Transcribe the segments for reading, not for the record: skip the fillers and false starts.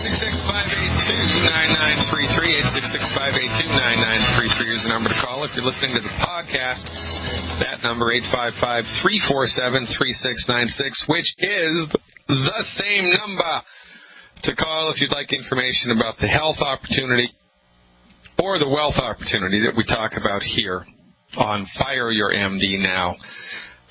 866-582-9933 is the number to call. If you're listening to the podcast, that number, 855-347-3696, which is the same number to call if you'd like information about the health opportunity or the wealth opportunity that we talk about here on Fire Your MD Now.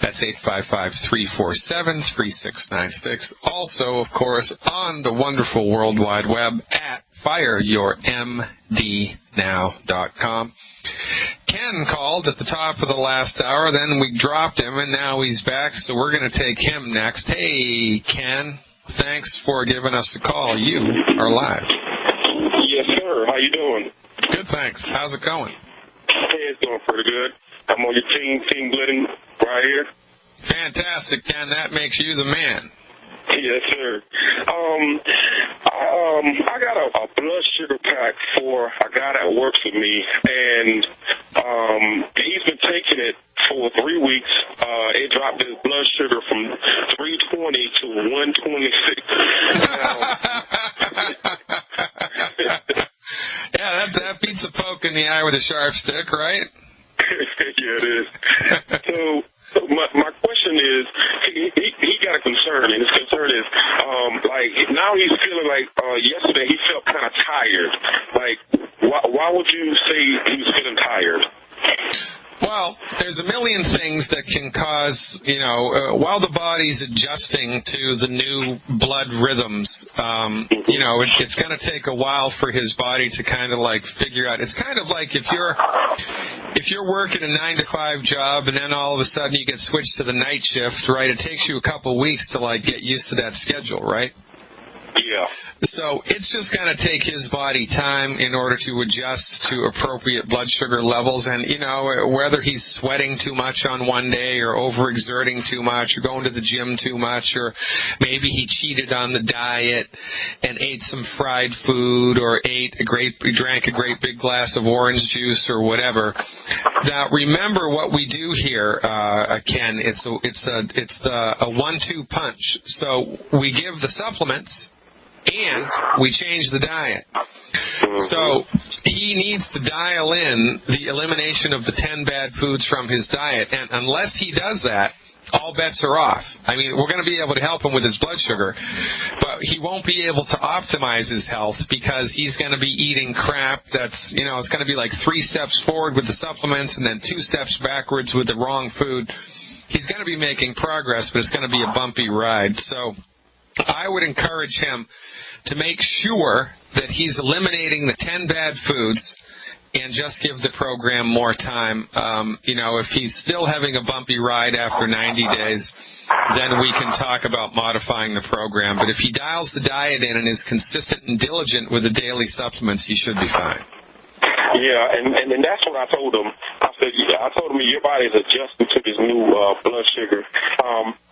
That's 855-347-3696. Also, of course, on the wonderful World Wide Web at fireyourmdnow.com. Ken called at the top of the last hour, then we dropped him, and now he's back, so we're going to take him next. Hey, Ken, thanks for giving us a call. You are live. Yes, sir. How you doing? Good, thanks. How's it going? Hey, it's going pretty good. I'm on your Team Glidden right here. Fantastic, Ken. That makes you the man. Yes, sir. I got a blood sugar pack for a guy that works with me, and he's been taking it for 3 weeks. It dropped his blood sugar from 320 to 126. Yeah, that beats a poke in the eye with a sharp stick, right? Yeah, it is. So my question is, he got a concern, and his concern is, now he's feeling like yesterday he felt kind of tired. Like, why would you say he was feeling tired? Well, there's a million things that can cause, while the body's adjusting to the new blood rhythms, it's going to take a while for his body to kind of like figure out. It's kind of like if you're working a 9-to-5 job and then all of a sudden you get switched to the night shift, right? It takes you a couple weeks to like get used to that schedule, right? Yeah. So it's just going to take his body time in order to adjust to appropriate blood sugar levels. And, whether he's sweating too much on one day or overexerting too much or going to the gym too much, or maybe he cheated on the diet and ate some fried food or drank a great big glass of orange juice or whatever. Now, remember what we do here, Ken. It's a 1-2 punch. So we give the supplements, and we change the diet. So he needs to dial in the elimination of the 10 bad foods from his diet. And unless he does that, all bets are off. I mean, we're going to be able to help him with his blood sugar, but he won't be able to optimize his health because he's going to be eating crap that's, it's going to be like 3 steps forward with the supplements and then 2 steps backwards with the wrong food. He's going to be making progress, but it's going to be a bumpy ride. So I would encourage him to make sure that he's eliminating the 10 bad foods and just give the program more time. If he's still having a bumpy ride after 90 days, then we can talk about modifying the program. But if he dials the diet in and is consistent and diligent with the daily supplements, he should be fine. Yeah, and that's what I told him. I told him your body is adjusting to this new blood sugar.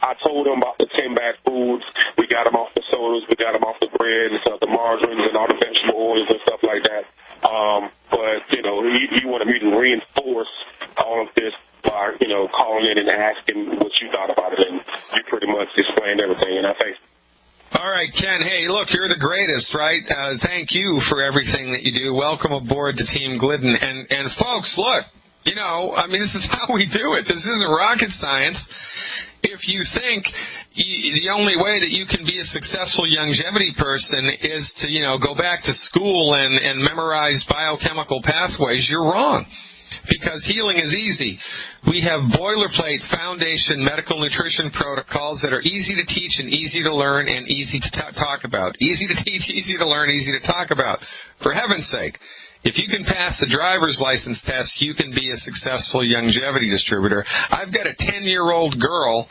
I told him about the 10 bad foods. We got him off the sodas. We got him off the bread and stuff, the margarines and all the vegetable oils and stuff like that. But he wanted me to reinforce all of this by, calling in and asking what you thought about it, and you pretty much explained everything, and I think. All right, Ken. Hey, look, you're the greatest, right? Thank you for everything that you do. Welcome aboard to Team Glidden. And folks, look, this is how we do it. This isn't rocket science. If you think the only way that you can be a successful longevity person is to, go back to school and memorize biochemical pathways, you're wrong. Because healing is easy. We have boilerplate foundation medical nutrition protocols that are easy to teach and easy to learn and easy to talk about. Easy to teach, easy to learn, easy to talk about. For heaven's sake, if you can pass the driver's license test, you can be a successful longevity distributor. I've got a 10-year-old girl.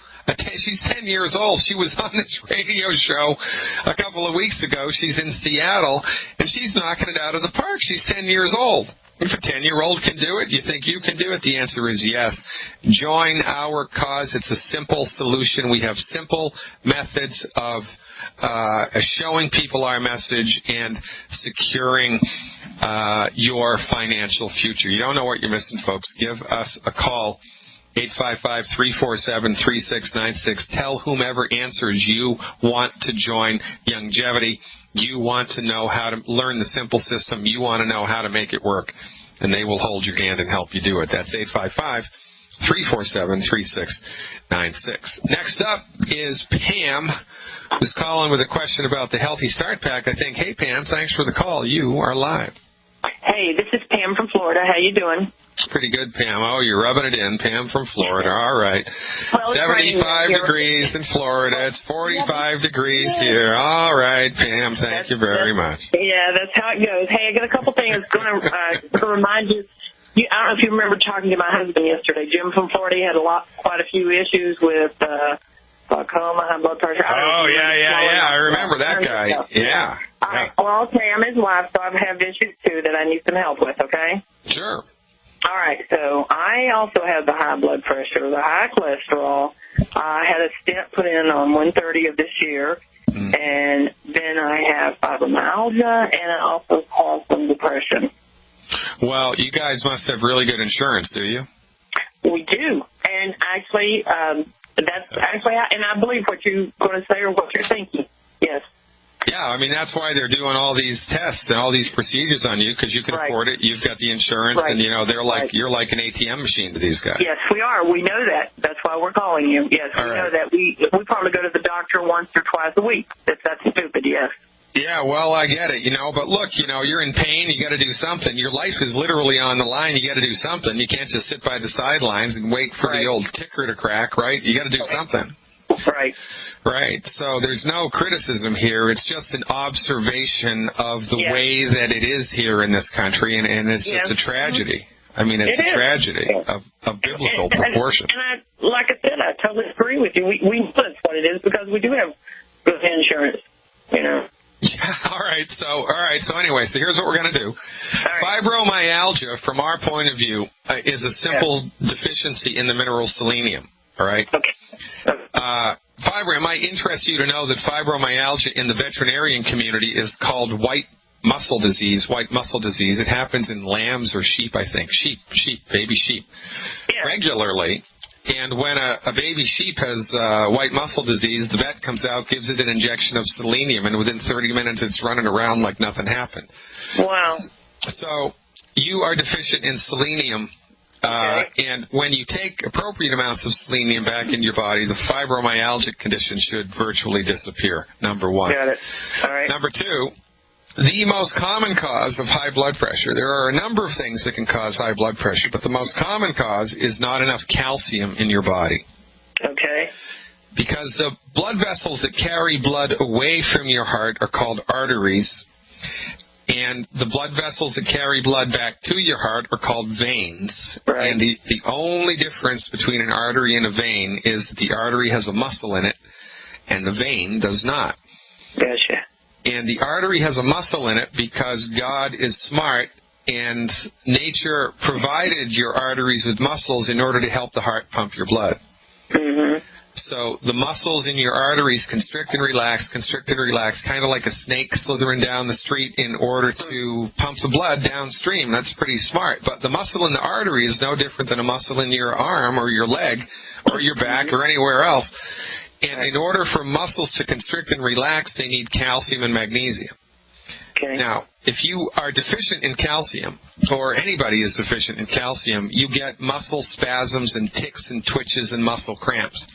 She's 10 years old. She was on this radio show a couple of weeks ago. She's in Seattle, and she's knocking it out of the park. She's 10 years old. If a 10-year-old can do it, you think you can do it? The answer is yes. Join our cause. It's a simple solution. We have simple methods of showing people our message and securing your financial future. You don't know what you're missing, folks. Give us a call 855-347-3696. Tell whomever answers you want to join Longevity. You want to know how to learn the simple system. You want to know how to make it work. And they will hold your hand and help you do it. That's 855-347-3696. Next up is Pam, who's calling with a question about the Healthy Start Pack. I think, hey, Pam, thanks for the call. You are live. Hey, this is Pam from Florida. How you doing? Pretty good, Pam. Oh, you're rubbing it in. Pam from Florida. All right. Well, 75 degrees in Florida. It's 45 degrees here. All right, Pam. Thank you very much. Yeah, that's how it goes. Hey, I got a couple things going to remind you. I don't know if you remember talking to my husband yesterday. Jim from Florida had quite a few issues with glaucoma, high blood pressure. Oh, yeah. I remember that guy. Yeah. All right. Well, okay, I'm his wife, so I have issues, too, that I need some help with, okay? Sure. All right, so I also have the high blood pressure, the high cholesterol. I had a stent put in on 130 of this year, and then I have fibromyalgia, and I also have some depression. Well, you guys must have really good insurance, do you? We do, and actually, and I believe what you're going to say or what you're thinking. Yes. Yeah, I mean, that's why they're doing all these tests and all these procedures on you, because you can afford it. You've got the insurance, and, they're like, you're like an ATM machine to these guys. Yes, we are. We know that. That's why we're calling you. Yes, we know that. We probably go to the doctor once or twice a week. That's stupid, yes. Yeah, well, I get it, but look, you're in pain, you got to do something. Your life is literally on the line, you got to do something. You can't just sit by the sidelines and wait for the old ticker to crack, right? You got to do something. Right. Right. So there's no criticism here. It's just an observation of the way that it is here in this country, and it's just a tragedy. I mean, it's a tragedy of biblical proportions. And like I said, I totally agree with you. We know that's what it is because we do have good insurance, Yeah, all right. So anyway, so here's what we're going to do. Fibromyalgia, from our point of view, is a simple deficiency in the mineral selenium. All right? Okay. It might interest you to know that fibromyalgia in the veterinarian community is called white muscle disease. It happens in lambs or sheep, I think. Baby sheep. Yeah. Regularly. And when a baby sheep has white muscle disease, the vet comes out, gives it an injection of selenium, and within 30 minutes it's running around like nothing happened. Wow. So you are deficient in selenium. And when you take appropriate amounts of selenium back into your body, the fibromyalgic condition should virtually disappear, number one. Got it. All right. Number two, the most common cause of high blood pressure, there are a number of things that can cause high blood pressure, but the most common cause is not enough calcium in your body. Okay. Because the blood vessels that carry blood away from your heart are called arteries, and the blood vessels that carry blood back to your heart are called veins. Right. And the only difference between an artery and a vein is that the artery has a muscle in it, and the vein does not. Gotcha. And the artery has a muscle in it because God is smart, and nature provided your arteries with muscles in order to help the heart pump your blood. Mm-hmm. So the muscles in your arteries constrict and relax, kind of like a snake slithering down the street in order to pump the blood downstream. That's pretty smart. But the muscle in the artery is no different than a muscle in your arm or your leg or your back or anywhere else. And in order for muscles to constrict and relax, they need calcium and magnesium. Okay. Now, if you are deficient in calcium, or anybody is deficient in calcium, you get muscle spasms and tics and twitches and muscle cramps.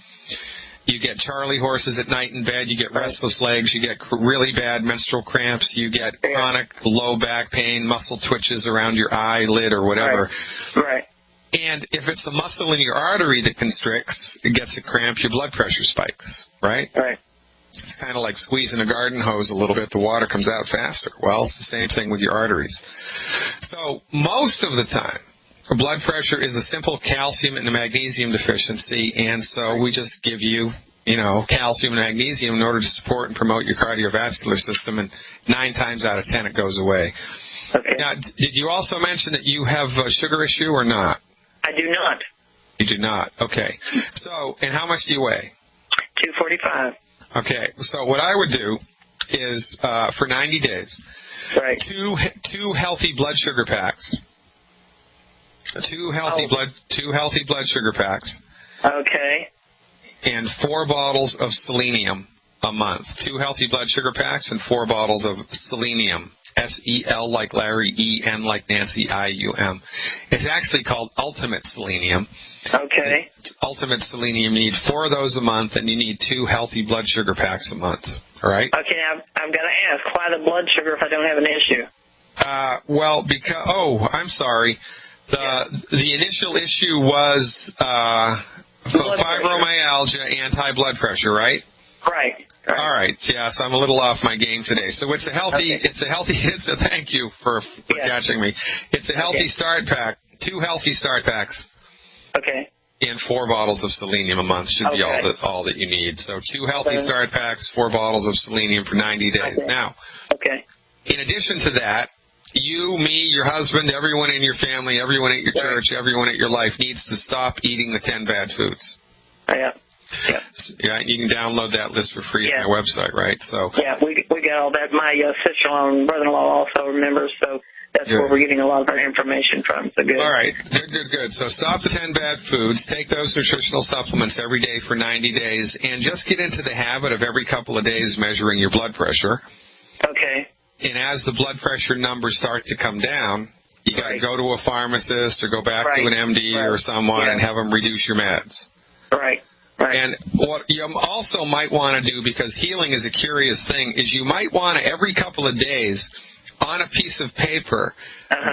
You get Charlie horses at night in bed, you get restless legs, you get really bad menstrual cramps, you get chronic low back pain, muscle twitches around your eyelid or whatever. Right. And if it's a muscle in your artery that constricts, it gets a cramp, your blood pressure spikes, right? Right. It's kind of like squeezing a garden hose a little bit, the water comes out faster. Well, it's the same thing with your arteries. So most of the time, blood pressure is a simple calcium and magnesium deficiency, and so we just give you, calcium and magnesium in order to support and promote your cardiovascular system, and 9 times out of 10 it goes away. Okay. Now, did you also mention that you have a sugar issue or not? I do not. You do not. Okay. So, and how much do you weigh? 245. Okay. So what I would do is, for 90 days, right, two healthy blood sugar packs. Two healthy blood sugar packs. Okay. And 4 bottles of selenium a month. 2 healthy blood sugar packs and 4 bottles of selenium. S-E-L like Larry, E-N like Nancy, I-U-M. It's actually called Ultimate Selenium. Okay. It's Ultimate Selenium. You need 4 of those a month, and you need 2 healthy blood sugar packs a month. All right? Okay, I've got to ask, why the blood sugar if I don't have an issue? I'm sorry. The initial issue was fibromyalgia and high blood pressure, right? Right. All right. Yeah, so I'm a little off my game today. So it's a healthy. Thank you for catching me. It's a healthy start pack. 2 healthy start packs. Okay. And 4 bottles of selenium a month should be all that you need. So 2 healthy start packs, 4 bottles of selenium for 90 days. Okay. Now. Okay. In addition to that, you, me, your husband, everyone in your family, everyone at your church, everyone at your life needs to stop eating the 10 bad foods. Yeah. Yeah, you can download that list for free on my website, right? So we got all that. My sister-in-law and brother-in-law also remembers, so that's where we're getting a lot of our information from. So good. All right, good. So stop the 10 bad foods. Take those nutritional supplements every day for 90 days, and just get into the habit of every couple of days measuring your blood pressure. Okay. And as the blood pressure numbers start to come down, you got to go to a pharmacist or go back to an MD or someone and have them reduce your meds. Right. And what you also might want to do, because healing is a curious thing, is you might want to, every couple of days, on a piece of paper,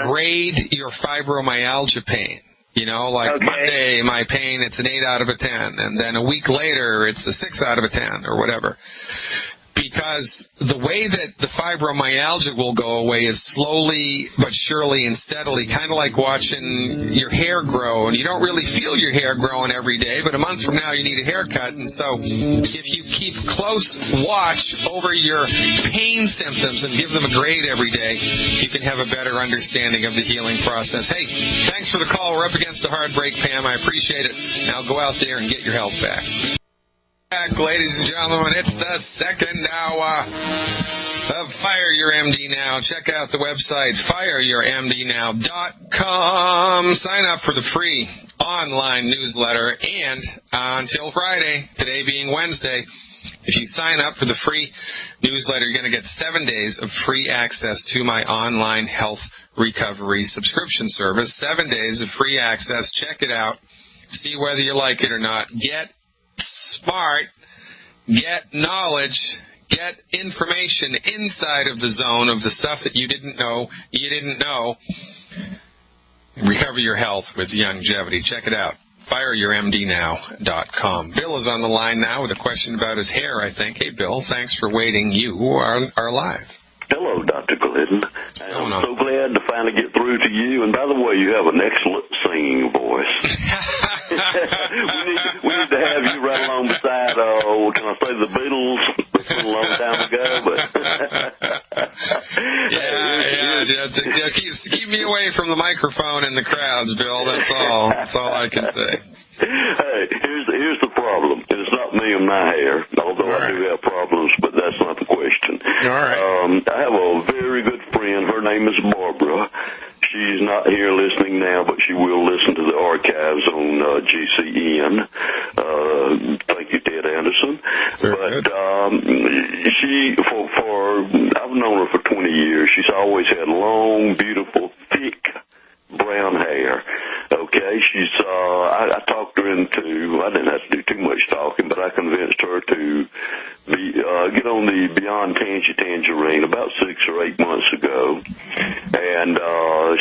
grade your fibromyalgia pain. You know, like Monday, my pain, it's an 8 out of a 10. And then a week later, it's a 6 out of a 10 or whatever. Because the way that the fibromyalgia will go away is slowly but surely and steadily, kind of like watching your hair grow. And you don't really feel your hair growing every day, but a month from now you need a haircut. And so if you keep close watch over your pain symptoms and give them a grade every day, you can have a better understanding of the healing process. Hey, thanks for the call. We're up against the hard break, Pam. I appreciate it. Now go out there and get your health back. Back, ladies and gentlemen, it's the second hour of Fire Your MD Now. Check out the website, fireyourmdnow.com. Sign up for the free online newsletter. And until Friday, today being Wednesday, if you sign up for the free newsletter, you're going to get 7 days of free access to my online health recovery subscription service. 7 days of free access. Check it out. See whether you like it or not. Get smart, get knowledge, get information inside of the zone of the stuff that you didn't know. Recover your health with longevity. Check it out. FireYourMDNow.com. Bill is on the line now with a question about his hair, I think. Hey, Bill, thanks for waiting. You are live. Hello, Dr. Glidden. I'm so glad to finally get through to you. And by the way, you have an excellent singing voice. we need to have you right along beside, can I say the Beatles? This was a long time ago, but just keep me away from the microphone and the crowds, Bill. That's all. That's all I can say. Hey, here's the problem. It's not me and my hair, although I do have problems, but that's not the question. All right. I have a very good friend. Her name is Barbara. She's not here listening now, but she will listen to the archives on GCN. Thank you, Ted Anderson. I've known her for 20 years. She's always had long, beautiful, thick brown hair. Okay, I talked her into, I didn't have to do too much talking, but I convinced her to get on the Beyond Tangerine about 6 or 8 months ago. And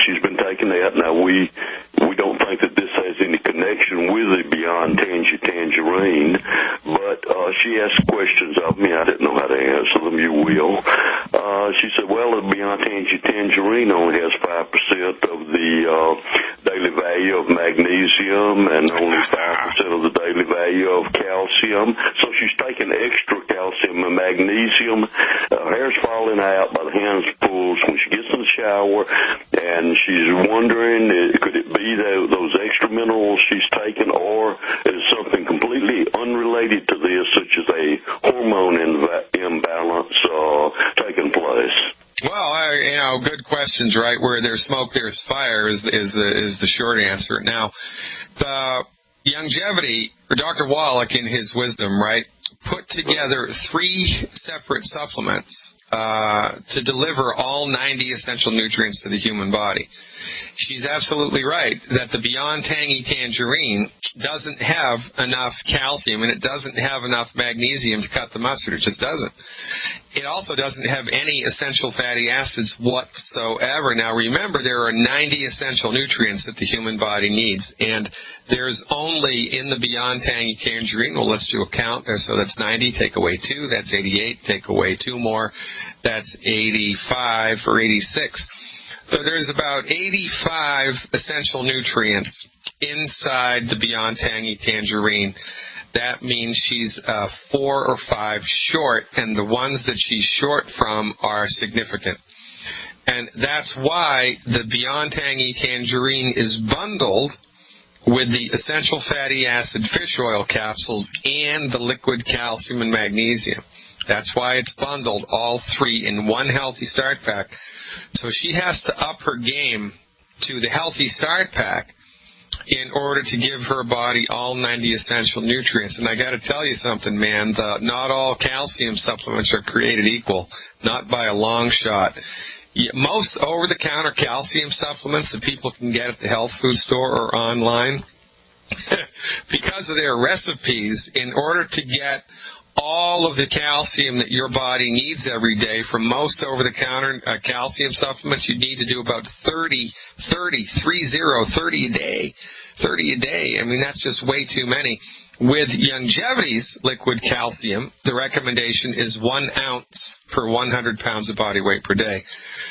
she's been taking that. Now, we don't think that this has any connection with the Beyond Tangerine, but she asked questions of me. I didn't know how to answer them. You will. She said, well, the Beyond Tangerine only has 5% of the daily value of magnesium and only 5% of the daily value of calcium. So she's taking extra calcium and magnesium. Her hair's falling out by the handfuls when she gets in the shower, and she's wondering, could it be those extra minerals she's taking, or is something completely unrelated to this, such as a hormone imbalance taking place? Well, good questions, right? Where there's smoke, there's fire is the short answer. Now, the longevity, Dr. Wallach, in his wisdom, right, put together 3 separate supplements to deliver all 90 essential nutrients to the human body. She's absolutely right that the Beyond Tangy Tangerine doesn't have enough calcium and it doesn't have enough magnesium to cut the mustard. It just doesn't. It also doesn't have any essential fatty acids whatsoever. Now remember, there are 90 essential nutrients that the human body needs, and there's only in the Beyond Tangy Tangerine, well, let's do a count there. So that's 90, take away 2, that's 88, take away 2 more, that's 85 or 86. So there's about 85 essential nutrients inside the Beyond Tangy Tangerine. That means she's 4 or 5 short, and the ones that she's short from are significant. And that's why the Beyond Tangy Tangerine is bundled with the essential fatty acid fish oil capsules and the liquid calcium and magnesium. That's why it's bundled, all 3 in one Healthy Start Pack. So she has to up her game to the Healthy Start Pack in order to give her body all 90 essential nutrients. And I got to tell you something, man, not all calcium supplements are created equal, not by a long shot. Most over-the-counter calcium supplements that people can get at the health food store or online, because of their recipes, in order to get all of the calcium that your body needs every day from most over-the-counter calcium supplements, you need to do about 30 a day. 30 a day. I mean, that's just way too many. With Longevity's liquid calcium, the recommendation is 1 ounce per 100 pounds of body weight per day.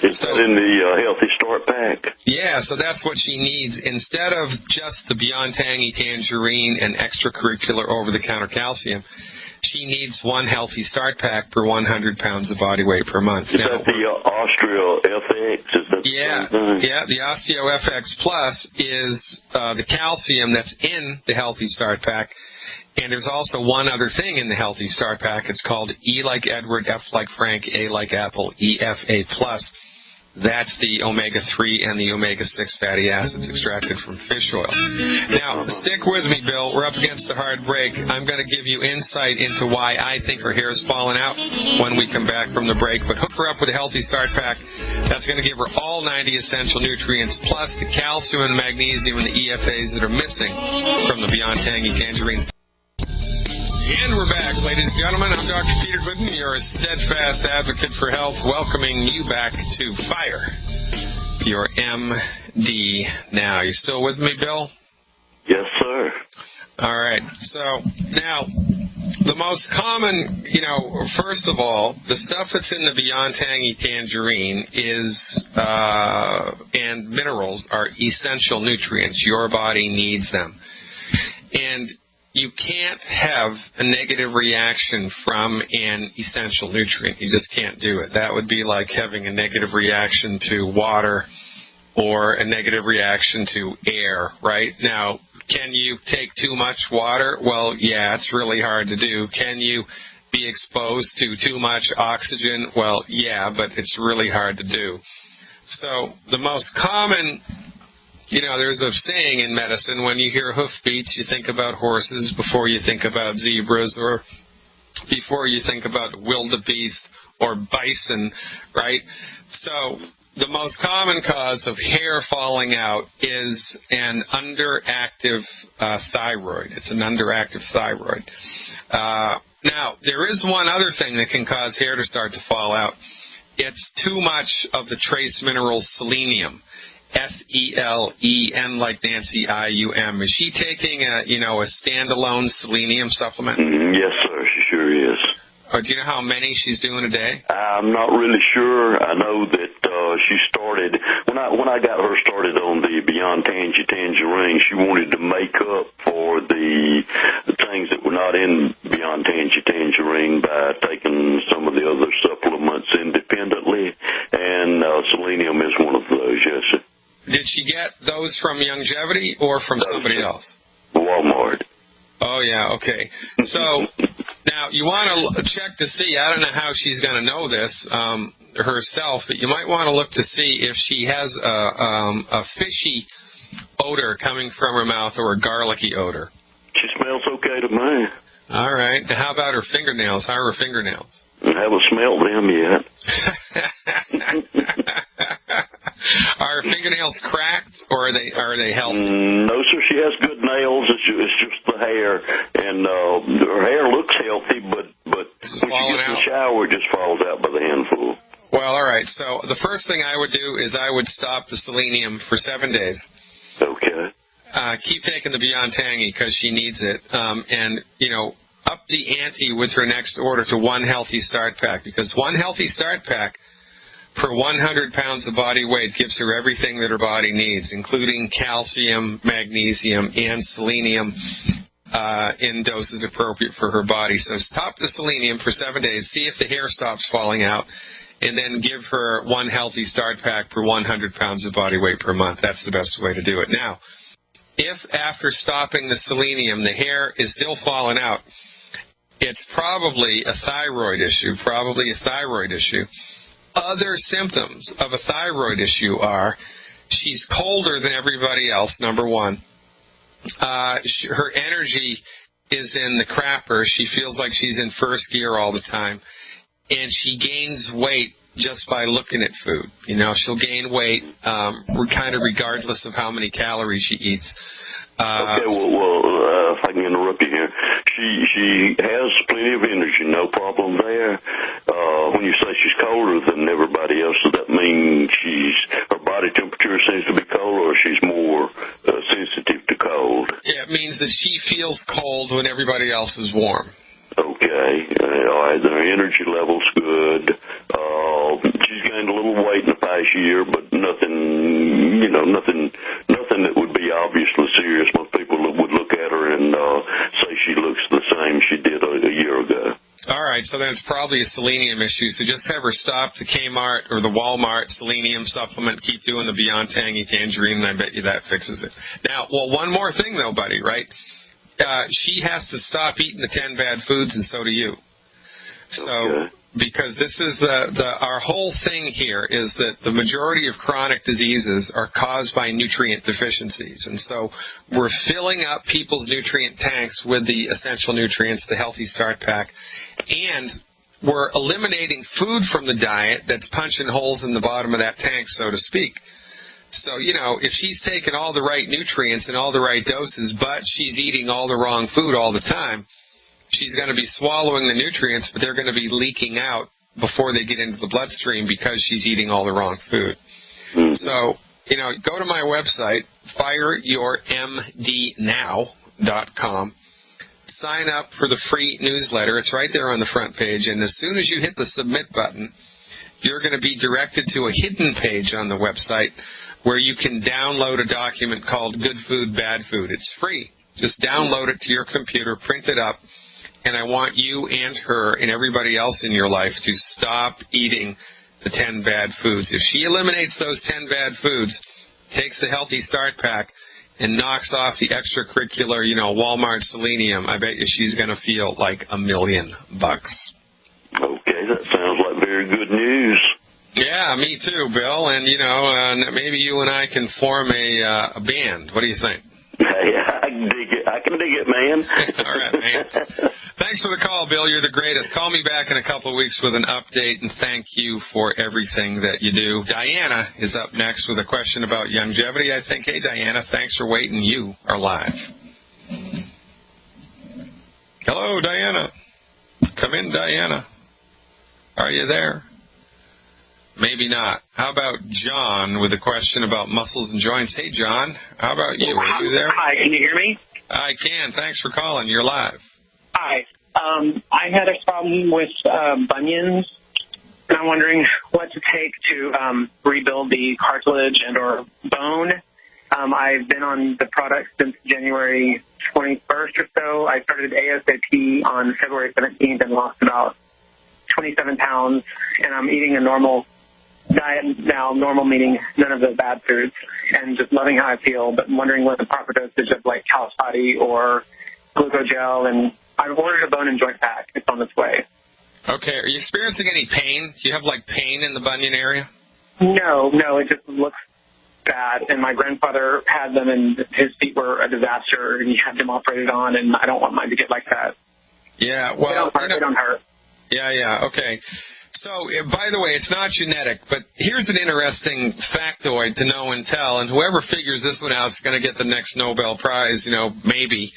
Is that in the Healthy Start Pack? Yeah, so that's what she needs. Instead of just the Beyond Tangy Tangerine and extracurricular over-the-counter calcium, she needs 1 Healthy Start Pack per 100 pounds of body weight per month. Is that the Osteo FX? Is that the Osteo FX Plus is the calcium that's in the Healthy Start Pack. And there's also one other thing in the Healthy Start Pack. It's called E like Edward, F like Frank, A like Apple, EFA Plus. That's the omega-3 and the omega-6 fatty acids extracted from fish oil. Now, stick with me, Bill. We're up against the hard break. I'm going to give you insight into why I think her hair's falling out when we come back from the break. But hook her up with a Healthy Start Pack. That's going to give her all 90 essential nutrients, plus the calcium and magnesium and the EFAs that are missing from the Beyond Tangy Tangerines. And we're back, ladies and gentlemen. I'm Dr. Peter Glidden, your steadfast advocate for health, welcoming you back to Fire Your MD Now. You still with me, Bill? Yes, sir. All right. So, now, the most common, first of all, the stuff that's in the Beyond Tangy Tangerine is, and minerals are essential nutrients. Your body needs them. And you can't have a negative reaction from an essential nutrient. You just can't do it. That would be like having a negative reaction to water or a negative reaction to air, right? Now, can you take too much water? Well, yeah, it's really hard to do. Can you be exposed to too much oxygen? Well, yeah, but it's really hard to do. So the most common, there's a saying in medicine, when you hear hoofbeats, you think about horses before you think about zebras, or before you think about wildebeest or bison, right? So the most common cause of hair falling out is an underactive thyroid. It's an underactive thyroid. Now, there is one other thing that can cause hair to start to fall out. It's too much of the trace mineral selenium. SELEN like Nancy IUM. Is she taking a standalone selenium supplement? Yes, sir. She sure is. Do you know how many she's doing a day? I'm not really sure. I know that she started when I got her started on the Beyond Tangerine. She wanted to make up for the things that were not in Beyond Tangerine by taking some of the other supplements independently, and selenium is one of those. Yes, sir. Did she get those from Longevity or from somebody else? Walmart. Oh, yeah, okay. So, now, you want to check to see, I don't know how she's going to know this. herself, but you might want to look to see if she has a fishy odor coming from her mouth or a garlicky odor. She smells okay to me. All right. Now, how about her fingernails? How are her fingernails? I haven't smelled them yet. Are her fingernails cracked, or are they healthy? No, sir. She has good nails. It's just the hair, and her hair looks healthy, but when she gets in the shower, it just falls out by the handful. Well, all right. So the first thing I would do is I would stop the selenium for 7 days. Okay. Keep taking the Beyond Tangy because she needs it, and up the ante with her next order to one healthy start pack, because one healthy start pack per 100 pounds of body weight gives her everything that her body needs, including calcium, magnesium, and selenium in doses appropriate for her body. So stop the selenium for 7 days, see if the hair stops falling out, and then give her one healthy start pack per 100 pounds of body weight per month. That's the best way to do it. Now, if after stopping the selenium the hair is still falling out, it's probably a thyroid issue, Other symptoms of a thyroid issue are she's colder than everybody else, number one. Her energy is in the crapper. She feels like she's in first gear all the time. And she gains weight just by looking at food. She'll gain weight kind of regardless of how many calories she eats. Okay, well, if I can interrupt you here, she has plenty of energy, no problem there. When you say she's colder than everybody else, does that mean her body temperature seems to be cold, or she's more sensitive to cold? Yeah, it means that she feels cold when everybody else is warm. Okay, all right, her energy level's good. She's gained a little weight in the past year, but nothing that would be obviously serious. Most people would look at her and say she looks the same she did a year ago. All right, so then it's probably a selenium issue. So just have her stop the Kmart or the Walmart selenium supplement. Keep doing the Beyond Tangy Tangerine, and I bet you that fixes it. Now, one more thing, though, buddy, right? She has to stop eating the 10 bad foods, and so do you. So, okay. Because this is our whole thing here is that the majority of chronic diseases are caused by nutrient deficiencies. And so we're filling up people's nutrient tanks with the essential nutrients, the Healthy Start Pack, and we're eliminating food from the diet that's punching holes in the bottom of that tank, so to speak. So, if she's taking all the right nutrients and all the right doses, but she's eating all the wrong food all the time, she's going to be swallowing the nutrients, but they're going to be leaking out before they get into the bloodstream because she's eating all the wrong food. Mm-hmm. So, go to my website, fireyourmdnow.com. Sign up for the free newsletter. It's right there on the front page. And as soon as you hit the submit button, you're going to be directed to a hidden page on the website where you can download a document called Good Food, Bad Food. It's free. Just download it to your computer, print it up, and I want you and her and everybody else in your life to stop eating the 10 bad foods. If she eliminates those 10 bad foods, takes the Healthy Start Pack, and knocks off the extracurricular, Walmart selenium, I bet you she's going to feel like $1 million. Okay, that sounds like very good news. Yeah, me too, Bill. And, maybe you and I can form a band. What do you think? Yeah, I can dig it, man. All right, man. Thanks for the call, Bill. You're the greatest. Call me back in a couple of weeks with an update, and thank you for everything that you do. Diana is up next with a question about longevity, I think. Hey, Diana, thanks for waiting. You are live. Hello, Diana. Come in, Diana. Are you there? Maybe not. How about John with a question about muscles and joints? Hey, John, how about you? Are you there? Hi, can you hear me? I can. Thanks for calling. You're live. Hi. I had a problem with bunions, and I'm wondering what to take to rebuild the cartilage and or bone. I've been on the product since January 21st or so. I started ASAP on February 17th and lost about 27 pounds, and I'm eating a normal diet now, normal meaning none of the bad foods, and just loving how I feel, but I'm wondering what the proper dosage of like Calspati or glucogel, and I've ordered a bone and joint pack. It's on its way. Okay. Are you experiencing any pain? Do you have, like, pain in the bunion area? No, it just looks bad. And my grandfather had them, and his feet were a disaster, and he had them operated on, and I don't want mine to get like that. Yeah, well... They don't hurt. Yeah, okay. So, by the way, it's not genetic, but here's an interesting factoid to know and tell, and whoever figures this one out is going to get the next Nobel Prize, maybe.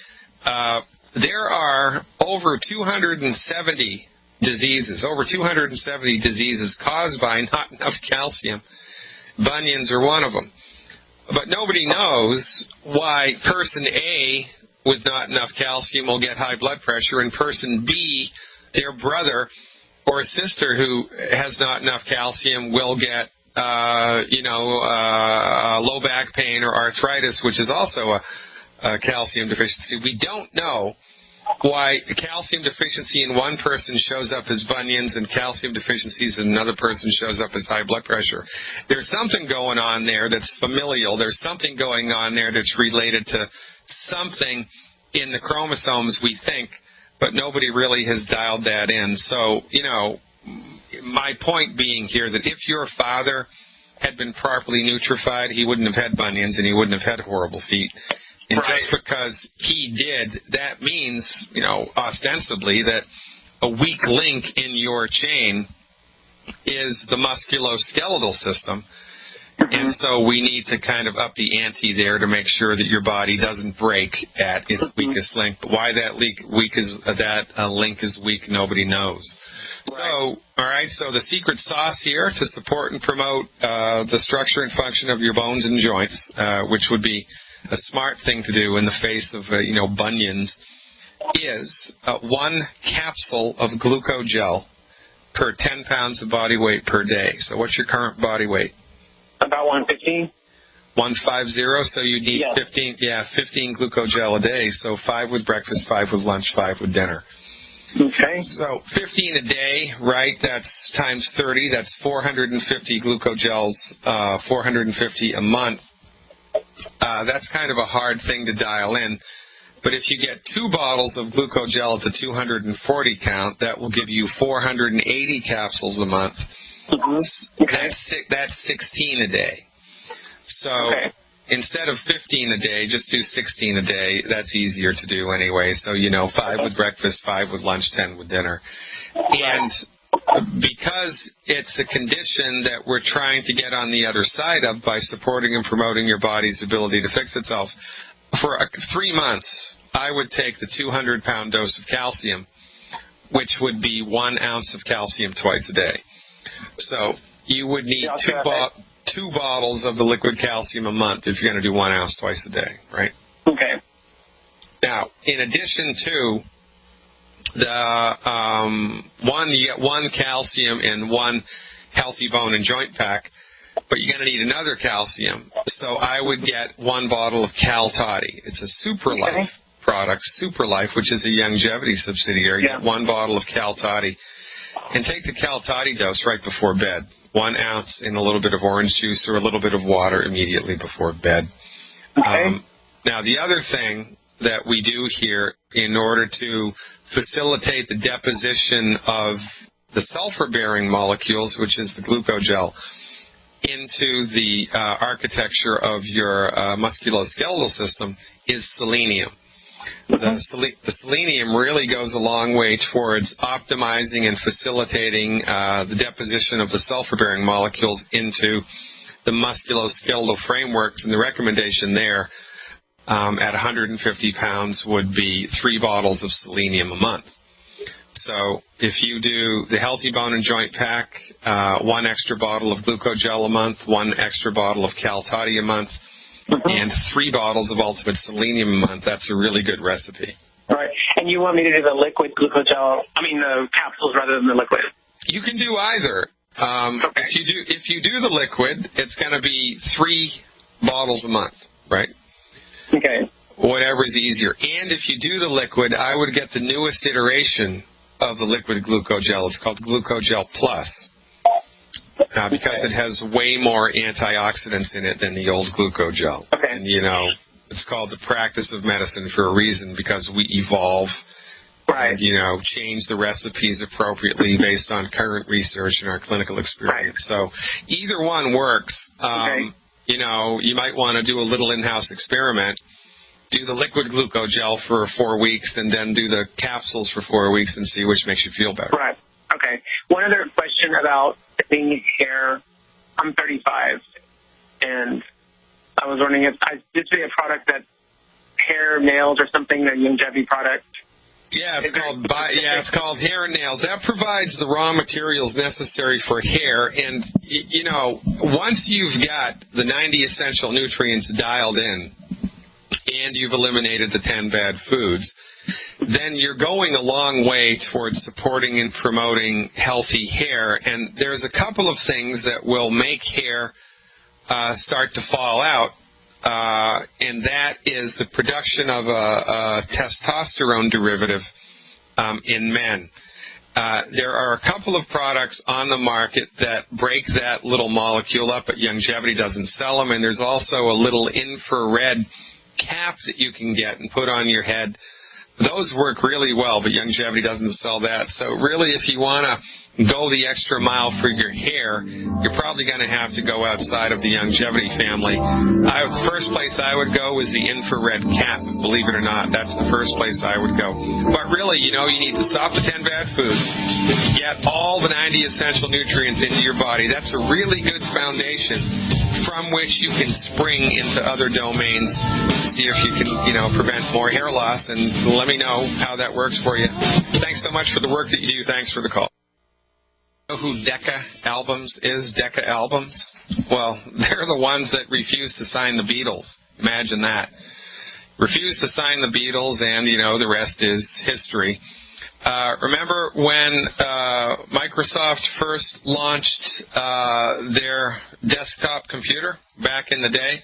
There are over 270 diseases caused by not enough calcium. Bunions are one of them. But nobody knows why person A with not enough calcium will get high blood pressure, and person B, their brother or sister who has not enough calcium, will get, low back pain or arthritis, which is also a calcium deficiency. We don't know why calcium deficiency in one person shows up as bunions and calcium deficiencies in another person shows up as high blood pressure. There's something going on there that's familial. There's something going on there that's related to something in the chromosomes, we think, but nobody really has dialed that in. So, my point being here that if your father had been properly nutrified, he wouldn't have had bunions and he wouldn't have had horrible feet. And just because he did, that means, ostensibly that a weak link in your chain is the musculoskeletal system. And so we need to kind of up the ante there to make sure that your body doesn't break at its weakest link. But why that link is weak, nobody knows. So, all right, so the secret sauce here to support and promote the structure and function of your bones and joints, which would be a smart thing to do in the face of, bunions, is 1 capsule of glucogel per 10 pounds of body weight per day. So what's your current body weight? About 150. 150, so you need 15 glucogel a day. So 5 with breakfast, 5 with lunch, 5 with dinner. Okay. So 15 a day, right? That's times 30. That's 450 glucogels, 450 a month. That's kind of a hard thing to dial in. But if you get 2 bottles of glucogel at the 240 count, that will give you 480 capsules a month. Okay. That's 16 a day. So instead of 15 a day, just do 16 a day. That's easier to do anyway. So, 5 with breakfast, 5 with lunch, 10 with dinner. And because it's a condition that we're trying to get on the other side of by supporting and promoting your body's ability to fix itself, for 3 months, I would take the 200-pound dose of calcium, which would be 1 ounce of calcium twice a day. So you would need 2 bottles of the liquid calcium a month if you're going to do 1 ounce twice a day, right? Okay. Now, in addition to the you get 1 calcium and 1 healthy bone and joint pack, but you're going to need another calcium. So I would get 1 bottle of Cal Toddy. It's a Super Life product, Super Life, which is a Youngevity subsidiary. Get 1 bottle of Cal Toddy. And take the Cal Toddy dose right before bed. 1 ounce in a little bit of orange juice or a little bit of water immediately before bed. Okay. Now, the other thing that we do here in order to facilitate the deposition of the sulfur-bearing molecules, which is the glucogel, into the architecture of your musculoskeletal system is selenium. The selenium really goes a long way towards optimizing and facilitating the deposition of the sulfur-bearing molecules into the musculoskeletal frameworks, and the recommendation there at 150 pounds would be 3 bottles of selenium a month. So if you do the Healthy Bone and Joint Pack, 1 extra bottle of glucogel a month, 1 extra bottle of Cal Toddy a month, and 3 bottles of Ultimate Selenium a month, that's a really good recipe. All right. And you want me to do the liquid glucogel, the capsules rather than the liquid? You can do either. If you do the liquid, it's going to be 3 bottles a month, right? Okay. Whatever's easier. And if you do the liquid, I would get the newest iteration of the liquid glucogel. It's called Glucogel Plus. Because it has way more antioxidants in it than the old glucogel. Okay. And, it's called the practice of medicine for a reason, because we evolve Right. And, change the recipes appropriately based on current research and our clinical experience. Right. So either one works. Okay. You might want to do a little in-house experiment. Do the liquid glucogel for 4 weeks and then do the capsules for 4 weeks and see which makes you feel better. Right. Okay. One other question about thinning hair. I'm 35, and I was wondering if this would be a product that hair, nails, or something, a longevity product. Yeah, it's called Hair and Nails. That provides the raw materials necessary for hair, and once you've got the 90 essential nutrients dialed in, and you've eliminated the 10 bad foods, then you're going a long way towards supporting and promoting healthy hair. And there's a couple of things that will make hair start to fall out, and that is the production of a testosterone derivative in men. There are a couple of products on the market that break that little molecule up, but Youngevity doesn't sell them. And there's also a little infrared cap that you can get and put on your head. Those work really well, but Youngevity doesn't sell that. So really, if you want to go the extra mile for your hair, you're probably going to have to go outside of the Youngevity family. The first place I would go is the infrared cap. Believe it or not, that's the first place I would go. But really, you need to stop the 10 bad foods, get all the 90 essential nutrients into your body. That's a really good foundation from which you can spring into other domains, see if you can, prevent more hair loss, and let me know how that works for you. Thanks so much for the work that you do. Thanks for the call. Know who Decca Albums is? Decca Albums? Well, they're the ones that refuse to sign the Beatles. Imagine that. Refuse to sign the Beatles, and, the rest is history. Remember when Microsoft first launched their desktop computer back in the day?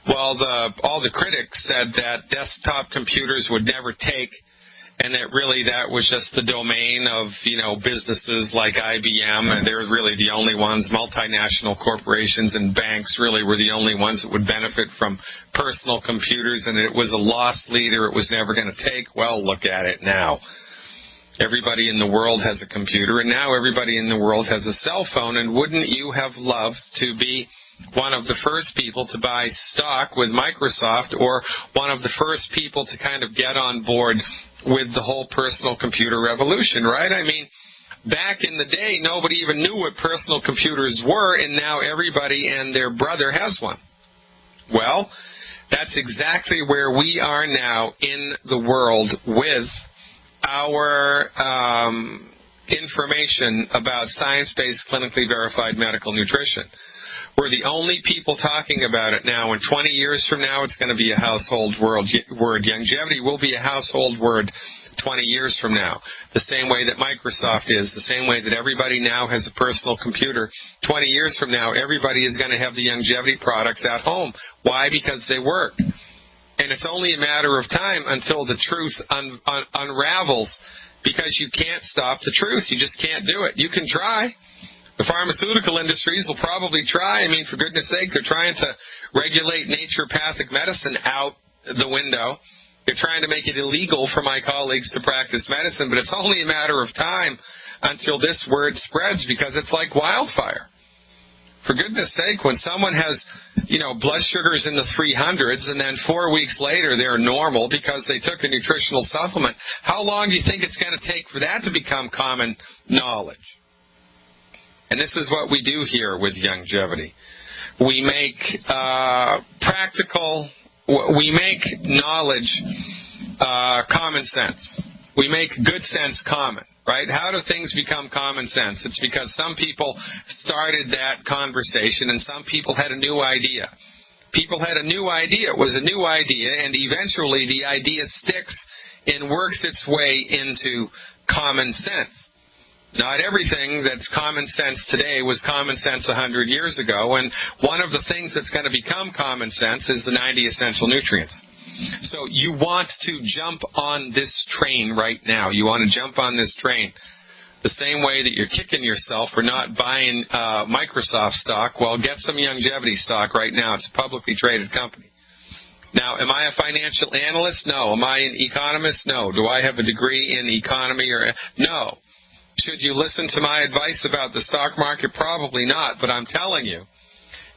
Well, all the critics said that desktop computers would never take, and that really that was just the domain of, businesses like IBM, and they were really the only ones. Multinational corporations and banks really were the only ones that would benefit from personal computers, and it was a loss leader. It was never going to take. Well, look at it now. Everybody in the world has a computer, and now everybody in the world has a cell phone, and wouldn't you have loved to be one of the first people to buy stock with Microsoft, or one of the first people to kind of get on board with the whole personal computer revolution, right? I mean, back in the day, nobody even knew what personal computers were, and now everybody and their brother has one. Well, that's exactly where we are now in the world with our information about science-based, clinically verified medical nutrition. We're the only people talking about it now. And 20 years from now, it's going to be a household word. Youngevity will be a household word 20 years from now. The same way that Microsoft is, the same way that everybody now has a personal computer. 20 years from now, everybody is going to have the Youngevity products at home. Why? Because they work. And it's only a matter of time until the truth unravels, because you can't stop the truth. You just can't do it. You can try. The pharmaceutical industries will probably try. I mean, for goodness sake, they're trying to regulate naturopathic medicine out the window. They're trying to make it illegal for my colleagues to practice medicine, but it's only a matter of time until this word spreads, because it's like wildfire. For goodness sake, when someone has, blood sugars in the 300s, and then 4 weeks later they're normal because they took a nutritional supplement, how long do you think it's going to take for that to become common knowledge? And this is what we do here with Youngevity. We make we make knowledge common sense. We make good sense common, right? How do things become common sense? It's because some people started that conversation, and some people had a new idea. People had a new idea. It was a new idea, and eventually the idea sticks and works its way into common sense. Not everything that's common sense today was common sense 100 years ago, and one of the things that's going to become common sense is the 90 essential nutrients. So you want to jump on this train right now. You want to jump on this train. The same way that you're kicking yourself for not buying Microsoft stock, well, get some Youngevity stock right now. It's a publicly traded company. Now, am I a financial analyst? No. Am I an economist? No. Do I have a degree in economy? No. Should you listen to my advice about the stock market? Probably not, but I'm telling you,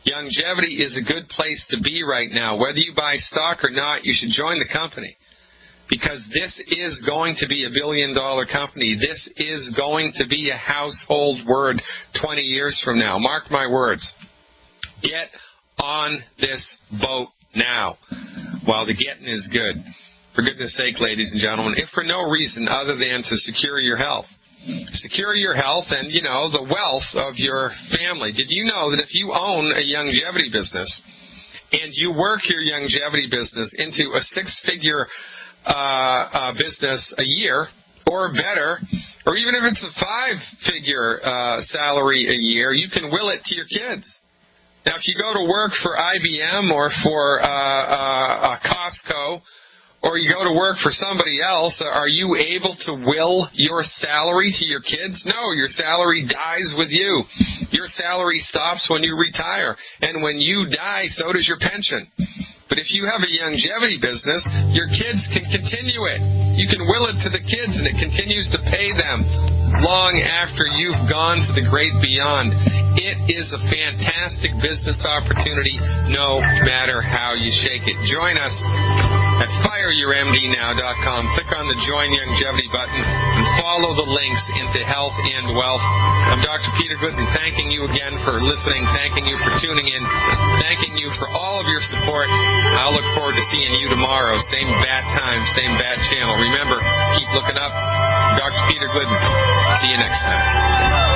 longevity is a good place to be right now. Whether you buy stock or not, you should join the company. Because this is going to be a billion-dollar company. This is going to be a household word 20 years from now. Mark my words. Get on this boat now while the getting is good. For goodness sake, ladies and gentlemen, if for no reason other than to secure your health. Secure your health and, the wealth of your family. Did you know that if you own a longevity business and you work your longevity business into a six-figure business a year or better, or even if it's a five-figure salary a year, you can will it to your kids. Now, if you go to work for IBM or for Costco, or you go to work for somebody else, are you able to will your salary to your kids? No, your salary dies with you. Your salary stops when you retire. And when you die, so does your pension. But if you have a longevity business, your kids can continue it. You can will it to the kids, and it continues to pay them long after you've gone to the great beyond. It is a fantastic business opportunity, no matter how you shake it. Join us at fireyourmdnow.com. Click on the Join Longevity button and follow the links into health and wealth. I'm Dr. Peter Glidden, thanking you again for listening, thanking you for tuning in, thanking you for all of your support. I'll look forward to seeing you tomorrow. Same bat time, same bat channel. Remember, keep looking up. Dr. Peter Glidden. See you next time.